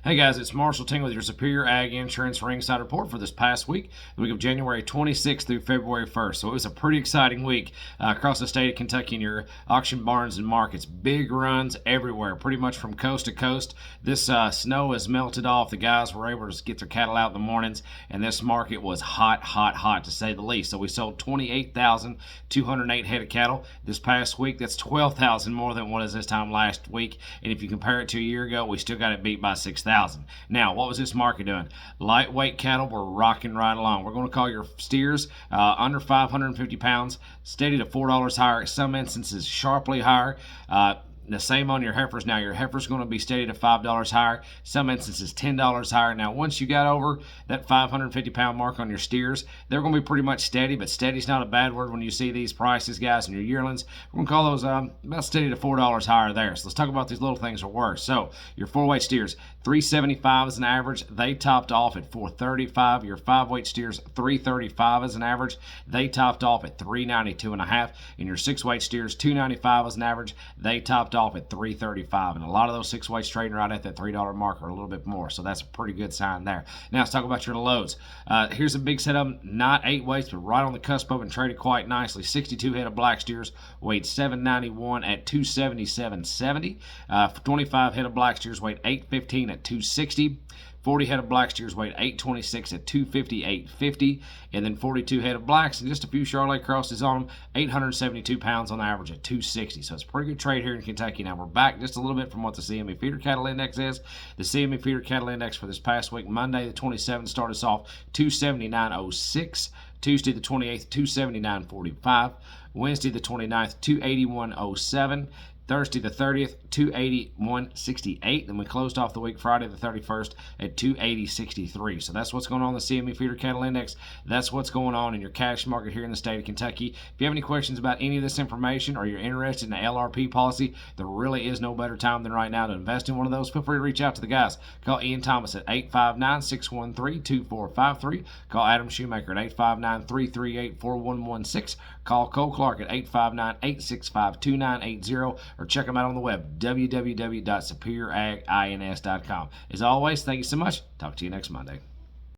Hey guys, it's Marshall Ting with your Superior Ag Insurance Ringside report for this past week, the week of January 26th through February 1st. So it was a pretty exciting week across the state of Kentucky in your auction barns and markets. Big runs everywhere, pretty much from coast to coast. This snow has melted off. The guys were able to get their cattle out in the mornings, and this market was hot to say the least. So we sold 28,208 head of cattle this past week. That's 12,000 more than what is this time last week. And if you compare it to a year ago, we still got it beat by 6,000. Now, what was this market doing? Lightweight cattle were rocking right along. We're going to call your steers under 550 pounds, steady to $4 higher, some instances sharply higher. The same on your heifers. Now, your heifer's going to be steady to $5 higher, some instances $10 higher. Now, once you got over that 550-pound mark on your steers, they're going to be pretty much steady, but steady's not a bad word when you see these prices, guys, and your yearlings. We're going to call those about steady to $4 higher there. So let's talk about these little things that work. So your four-weight steers, $375 is an average. They topped off at $435. Your five-weight steers, $335 is an average. They topped off at $392.5. And your six-weight steers, $295 is an average. They topped off at $335, and a lot of those six weights trading right at that $3 mark or a little bit more, so that's a pretty good sign there. Now let's talk about your loads. Here's a big set of them, not eight weights, but right on the cusp of and traded quite nicely. 62 head of black steers weighed 791 at 277.70. 25 head of black steers weighed 815 at 260. 40 head of black steers weighed 826 at 258.50, and then 42 head of blacks and just a few Charolais crosses on them, 872 pounds on average at 260. So it's a pretty good trade here in Kentucky. Now we're back just a little bit from what the CME feeder cattle index is. The CME feeder cattle index for this past week, Monday the 27th, started us off 279.06. Tuesday the 28th, 279.45. Wednesday the 29th, 281.07. Thursday the 30th, 281.68. Then we closed off the week Friday the 31st at 280.63. So that's what's going on in the CME Feeder Cattle Index. That's what's going on in your cash market here in the state of Kentucky. If you have any questions about any of this information or you're interested in the LRP policy, there really is no better time than right now to invest in one of those. Feel free to reach out to the guys. Call Ian Thomas at 859-613-2453. Call Adam Shoemaker at 859-338-4116. Call Cole Clark at 859-865-2980. Or check them out on the web, www.superioragins.com. As always, thank you so much. Talk to you next Monday.